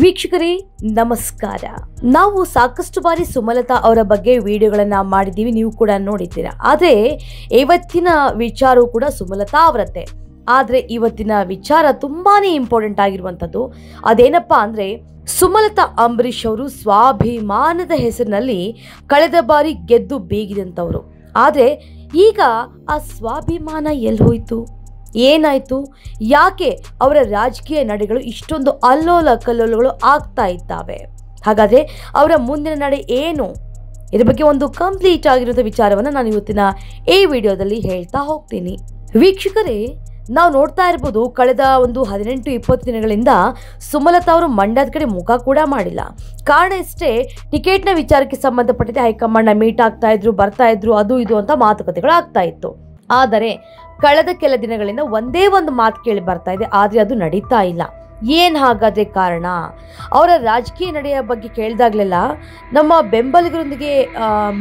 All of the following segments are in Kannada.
ವೀಕ್ಷಕರೇ ನಮಸ್ಕಾರ. ನಾವು ಸಾಕಷ್ಟು ಬಾರಿ ಸುಮಲತಾ ಅವರ ಬಗ್ಗೆ ವಿಡಿಯೋಗಳನ್ನ ಮಾಡಿದ್ದೀವಿ, ನೀವು ಕೂಡ ನೋಡಿದ್ದೀರಾ. ಆದರೆ ಇವತ್ತಿನ ವಿಚಾರವೂ ಕೂಡ ಸುಮಲತಾ ಅವರದ್ದೇ. ಆದರೆ ಇವತ್ತಿನ ವಿಚಾರ ತುಂಬಾನೇ ಇಂಪಾರ್ಟೆಂಟ್ ಆಗಿರುವಂಥದ್ದು. ಅದೇನಪ್ಪ ಅಂದರೆ, ಸುಮಲತಾ ಅಂಬರೀಷ್ ಅವರು ಸ್ವಾಭಿಮಾನದ ಹೆಸರಿನಲ್ಲಿ ಕಳೆದ ಬಾರಿ ಗೆದ್ದು ಬೀಗಿದಂಥವ್ರು. ಆದರೆ ಈಗ ಆ ಸ್ವಾಭಿಮಾನ ಎಲ್ಲಿ ಹೋಯಿತು, ಏನಾಯಿತು, ಯಾಕೆ ಅವರ ರಾಜಕೀಯ ನಡೆಗಳು ಇಷ್ಟೊಂದು ಅಲ್ಲೋಲ ಕಲ್ಲೋಲಗಳು ಆಗ್ತಾ ಇದ್ದಾವೆ, ಹಾಗಾದರೆ ಅವರ ಮುಂದಿನ ನಡೆ ಏನು, ಇದ್ರ ಬಗ್ಗೆ ಒಂದು ಕಂಪ್ಲೀಟ್ ಆಗಿರೋ ವಿಚಾರವನ್ನು ನಾನು ಇವತ್ತಿನ ಈ ವಿಡಿಯೋದಲ್ಲಿ ಹೇಳ್ತಾ ಹೋಗ್ತೀನಿ. ವೀಕ್ಷಕರೇ, ನಾವು ನೋಡ್ತಾ ಇರ್ಬೋದು, ಕಳೆದ ಒಂದು 18-20 ದಿನಗಳಿಂದ ಸುಮಲತಾ ಅವರು ಮಂಡ್ಯದ ಕಡೆ ಮುಖ ಕೂಡ ಮಾಡಿಲ್ಲ. ಕಾರಣ ಇಷ್ಟೇ, ಟಿಕೆಟ್ನ ವಿಚಾರಕ್ಕೆ ಸಂಬಂಧಪಟ್ಟಂತೆ ಹೈಕಮಾಂಡ್ನ ಮೀಟ್ ಆಗ್ತಾ ಇದ್ರು, ಬರ್ತಾ ಇದ್ರು, ಅದು ಇದು ಅಂತ ಮಾತುಕತೆಗಳು ಆಗ್ತಾ ಇತ್ತು. ಆದರೆ ಕಳೆದ ಕೆಲ ದಿನಗಳಿಂದ ಒಂದೇ ಒಂದು ಮಾತು ಕೇಳಿ ಬರ್ತಾ ಇದೆ, ಆದರೆ ಅದು ನಡೀತಾ ಇಲ್ಲ. ಏನು ಹಾಗಾದರೆ ಕಾರಣ? ಅವರ ರಾಜಕೀಯ ನಡೆಯ ಬಗ್ಗೆ ಕೇಳಿದಾಗಲೆಲ್ಲ ನಮ್ಮ ಬೆಂಬಲಿಗರೊಂದಿಗೆ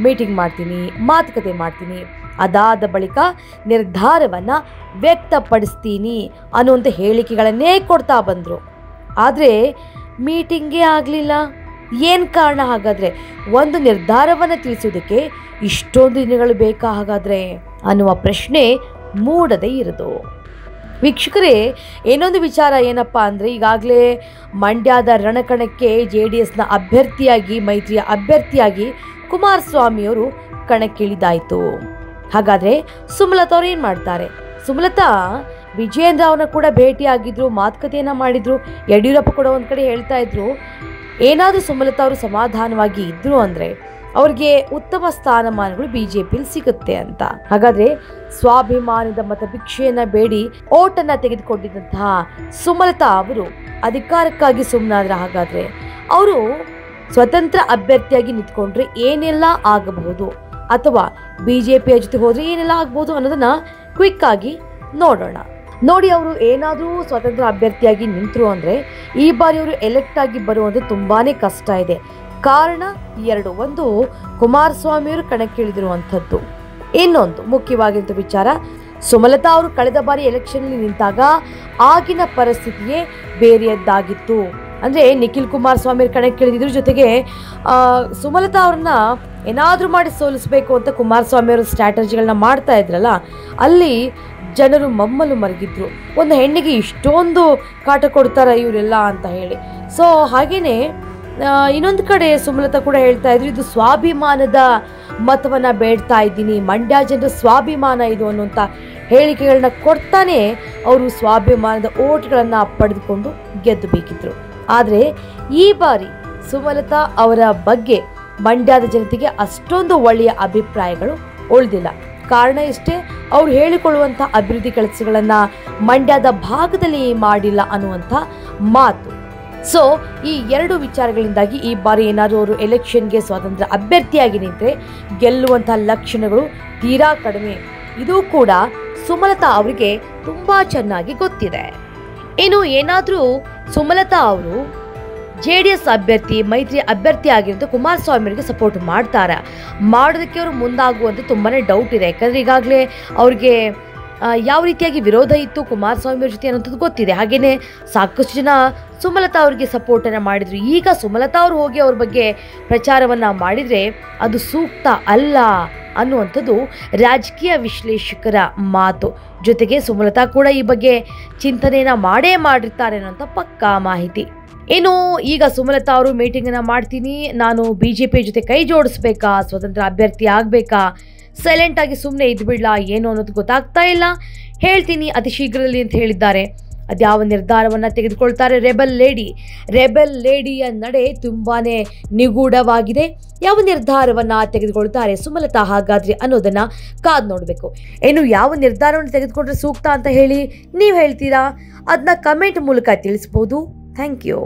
ಮೀಟಿಂಗ್ ಮಾಡ್ತೀನಿ, ಮಾತುಕತೆ ಮಾಡ್ತೀನಿ, ಅದಾದ ಬಳಿಕ ನಿರ್ಧಾರವನ್ನು ವ್ಯಕ್ತಪಡಿಸ್ತೀನಿ ಅನ್ನುವಂಥ ಹೇಳಿಕೆಗಳನ್ನೇ ಕೊಡ್ತಾ ಬಂದರು. ಆದರೆ ಮೀಟಿಂಗೇ ಆಗಲಿಲ್ಲ. ಏನು ಕಾರಣ ಹಾಗಾದರೆ? ಒಂದು ನಿರ್ಧಾರವನ್ನು ತಿಳಿಸೋದಕ್ಕೆ ಇಷ್ಟೊಂದು ದಿನಗಳು ಬೇಕಾ ಹಾಗಾದರೆ ಅನ್ನುವ ಪ್ರಶ್ನೆ ಮೂಡದೇ ಇರೋದು. ವೀಕ್ಷಕರೇ, ಇನ್ನೊಂದು ವಿಚಾರ ಏನಪ್ಪ ಅಂದರೆ, ಈಗಾಗಲೇ ಮಂಡ್ಯದ ರಣಕಣಕ್ಕೆ JDSನ ಅಭ್ಯರ್ಥಿಯಾಗಿ, ಮೈತ್ರಿಯ ಅಭ್ಯರ್ಥಿಯಾಗಿ ಕುಮಾರಸ್ವಾಮಿಯವರು ಕಣಕ್ಕಿಳಿದಾಯಿತು. ಹಾಗಾದರೆ ಸುಮಲತಾ ಅವರು ಏನು ಮಾಡ್ತಾರೆ? ಸುಮಲತಾ ವಿಜಯೇಂದ್ರ ಅವ್ರನ್ನ ಕೂಡ ಭೇಟಿಯಾಗಿದ್ರು, ಮಾತುಕತೆಯನ್ನು ಮಾಡಿದರು. ಯಡಿಯೂರಪ್ಪ ಕೂಡ ಒಂದು ಕಡೆ ಹೇಳ್ತಾ ಇದ್ರು, ಏನಾದರೂ ಸುಮಲತಾ ಅವರು ಸಮಾಧಾನವಾಗಿ ಇದ್ದರು ಅಂದರೆ ಅವ್ರಿಗೆ ಉತ್ತಮ ಸ್ಥಾನಮಾನಗಳು BJPಯಲ್ಲಿ ಸಿಗುತ್ತೆ ಅಂತ. ಹಾಗಾದರೆ ಸ್ವಾಭಿಮಾನದ ಮತಭಿಕ್ಷೆಯನ್ನು ಬೇಡಿ ಓಟನ್ನು ತೆಗೆದುಕೊಂಡಿದ್ದಂತಹ ಸುಮಲತಾ ಅವರು ಅಧಿಕಾರಕ್ಕಾಗಿ ಸುಮ್ಮನಾದ್ರೆ, ಹಾಗಾದರೆ ಅವರು ಸ್ವತಂತ್ರ ಅಭ್ಯರ್ಥಿಯಾಗಿ ನಿಂತ್ಕೊಂಡ್ರೆ ಏನೆಲ್ಲ ಆಗಬಹುದು, ಅಥವಾ BJPಯ ಜೊತೆ ಹೋದರೆ ಏನೆಲ್ಲ ಆಗ್ಬೋದು ಅನ್ನೋದನ್ನು ಕ್ವಿಕ್ ಆಗಿ ನೋಡೋಣ. ನೋಡಿ, ಅವರು ಏನಾದರೂ ಸ್ವತಂತ್ರ ಅಭ್ಯರ್ಥಿಯಾಗಿ ನಿಂತರು ಅಂದರೆ ಈ ಬಾರಿ ಅವರು ಎಲೆಕ್ಟ್ ಆಗಿ ಬರುವಂಥ ತುಂಬಾ ಕಷ್ಟ ಇದೆ. ಕಾರಣ ಎರಡು: ಒಂದು, ಕುಮಾರಸ್ವಾಮಿಯವರು ಕಣಕ್ಕಿಳಿದಿರುವಂಥದ್ದು. ಇನ್ನೊಂದು ಮುಖ್ಯವಾಗಿದ್ದ ವಿಚಾರ, ಸುಮಲತಾ ಅವರು ಕಳೆದ ಬಾರಿ ಎಲೆಕ್ಷನ್ನಲ್ಲಿ ನಿಂತಾಗ ಆಗಿನ ಪರಿಸ್ಥಿತಿಯೇ ಬೇರೆಯದ್ದಾಗಿತ್ತು. ಅಂದರೆ ನಿಖಿಲ್ ಕುಮಾರಸ್ವಾಮಿಯವರು ಕಣಕ್ಕಿಳಿದಿದ್ರು, ಜೊತೆಗೆ ಸುಮಲತಾ ಅವ್ರನ್ನ ಏನಾದರೂ ಮಾಡಿ ಸೋಲಿಸಬೇಕು ಅಂತ ಕುಮಾರಸ್ವಾಮಿಯವರು ಸ್ಟ್ರಾಟಜಿಗಳನ್ನ ಮಾಡ್ತಾ ಇದ್ರಲ್ಲ, ಅಲ್ಲಿ ಜನರು ಮಮ್ಮಲು ಮರಗಿದ್ರು. ಒಂದು ಹೆಣ್ಣಿಗೆ ಇಷ್ಟೊಂದು ಕಾಟ ಕೊಡ್ತಾರ ಇವರೆಲ್ಲ ಅಂತ ಹೇಳಿ. ಸೊ ಹಾಗೆಯೇ ಇನ್ನೊಂದು ಕಡೆ ಸುಮಲತಾ ಕೂಡ ಹೇಳ್ತಾ ಇದ್ರು, ಇದು ಸ್ವಾಭಿಮಾನದ ಮತವನ್ನು ಬೇಡ್ತಾ ಇದ್ದೀನಿ, ಮಂಡ್ಯ ಜನರ ಸ್ವಾಭಿಮಾನ ಇದು ಅನ್ನುವಂಥ ಹೇಳಿಕೆಗಳನ್ನ ಕೊಡ್ತಾನೆ ಅವರು ಸ್ವಾಭಿಮಾನದ ಓಟ್ಗಳನ್ನು ಪಡೆದುಕೊಂಡು ಗೆದ್ದು ಬೇಕಿದ್ರು. ಆದರೆ ಈ ಬಾರಿ ಸುಮಲತಾ ಅವರ ಬಗ್ಗೆ ಮಂಡ್ಯದ ಜನತೆಗೆ ಅಷ್ಟೊಂದು ಒಳ್ಳೆಯ ಅಭಿಪ್ರಾಯಗಳು ಉಳಿದಿಲ್ಲ. ಕಾರಣ ಇಷ್ಟೇ, ಅವ್ರು ಹೇಳಿಕೊಳ್ಳುವಂಥ ಅಭಿವೃದ್ಧಿ ಕೆಲಸಗಳನ್ನು ಮಂಡ್ಯದ ಭಾಗದಲ್ಲಿ ಮಾಡಿಲ್ಲ ಅನ್ನುವಂಥ ಮಾತು. ಸೊ ಈ ಎರಡು ವಿಚಾರಗಳಿಂದಾಗಿ ಈ ಬಾರಿ ಏನಾದರೂ ಅವರು ಎಲೆಕ್ಷನ್ಗೆ ಸ್ವತಂತ್ರ ಅಭ್ಯರ್ಥಿಯಾಗಿ ನಿಂತರೆ ಗೆಲ್ಲುವಂಥ ಲಕ್ಷಣಗಳು ತೀರಾ ಕಡಿಮೆ. ಇದು ಕೂಡ ಸುಮಲತಾ ಅವರಿಗೆ ತುಂಬ ಚೆನ್ನಾಗಿ ಗೊತ್ತಿದೆ. ಇನ್ನು ಏನಾದರೂ ಸುಮಲತಾ ಅವರು JDS ಅಭ್ಯರ್ಥಿ, ಮೈತ್ರಿ ಅಭ್ಯರ್ಥಿ ಆಗಿರೋದು ಕುಮಾರಸ್ವಾಮಿ ಅವರಿಗೆ ಸಪೋರ್ಟ್ ಮಾಡ್ತಾರಾ, ಮಾಡೋದಕ್ಕೆ ಅವರು ಮುಂದಾಗುವಂಥ ತುಂಬಾ ಡೌಟ್ ಇದೆ. ಯಾಕಂದರೆ ಈಗಾಗಲೇ ಅವ್ರಿಗೆ ಯಾವ ರೀತಿಯಾಗಿ ವಿರೋಧ ಇತ್ತು ಕುಮಾರಸ್ವಾಮಿ ಅವ್ರ ಜೊತೆ ಅನ್ನೋಂಥದ್ದು ಗೊತ್ತಿದೆ. ಹಾಗೆಯೇ ಸಾಕಷ್ಟು ಜನ ಸುಮಲತಾ ಅವರಿಗೆ ಸಪೋರ್ಟನ್ನು ಮಾಡಿದರು. ಈಗ ಸುಮಲತಾ ಅವರು ಹೋಗಿ ಅವ್ರ ಬಗ್ಗೆ ಪ್ರಚಾರವನ್ನು ಮಾಡಿದರೆ ಅದು ಸೂಕ್ತ ಅಲ್ಲ ಅನ್ನುವಂಥದ್ದು ರಾಜಕೀಯ ವಿಶ್ಲೇಷಕರ ಮಾತು. ಜೊತೆಗೆ ಸುಮಲತಾ ಕೂಡ ಈ ಬಗ್ಗೆ ಚಿಂತನೆಯನ್ನು ಮಾಡಿರ್ತಾರೆ ಅನ್ನೋಂಥ ಪಕ್ಕಾ ಮಾಹಿತಿ. ಇನ್ನು ಈಗ ಸುಮಲತಾ ಅವರು ಮೀಟಿಂಗನ್ನು ಮಾಡ್ತೀನಿ, ನಾನು BJP ಜೊತೆ ಕೈ ಜೋಡಿಸ್ಬೇಕಾ, ಸ್ವತಂತ್ರ ಅಭ್ಯರ್ಥಿ ಆಗಬೇಕಾ, ಸೈಲೆಂಟಾಗಿ ಸುಮ್ಮನೆ ಇದ್ಬಿಡ್ಲಾ, ಏನು ಅನ್ನೋದು ಗೊತ್ತಾಗ್ತಾ ಇಲ್ಲ, ಹೇಳ್ತೀನಿ ಅತಿ ಶೀಘ್ರದಲ್ಲಿ ಅಂತ ಹೇಳಿದ್ದಾರೆ. ಅದ್ಯಾವ ನಿರ್ಧಾರವನ್ನು ತೆಗೆದುಕೊಳ್ತಾರೆ ರೆಬೆಲ್ ಲೇಡಿಯ ನಡೆ ತುಂಬಾ ನಿಗೂಢವಾಗಿದೆ. ಯಾವ ನಿರ್ಧಾರವನ್ನು ತೆಗೆದುಕೊಳ್ತಾರೆ ಸುಮಲತಾ ಹಾಗಾದರೆ ಅನ್ನೋದನ್ನು ಕಾದು ನೋಡಬೇಕು. ಇನ್ನು ಯಾವ ನಿರ್ಧಾರವನ್ನು ತೆಗೆದುಕೊಂಡ್ರೆ ಸೂಕ್ತ ಅಂತ ಹೇಳಿ ನೀವು ಹೇಳ್ತೀರಾ, ಅದನ್ನ ಕಮೆಂಟ್ ಮೂಲಕ ತಿಳಿಸ್ಬೋದು. Thank you.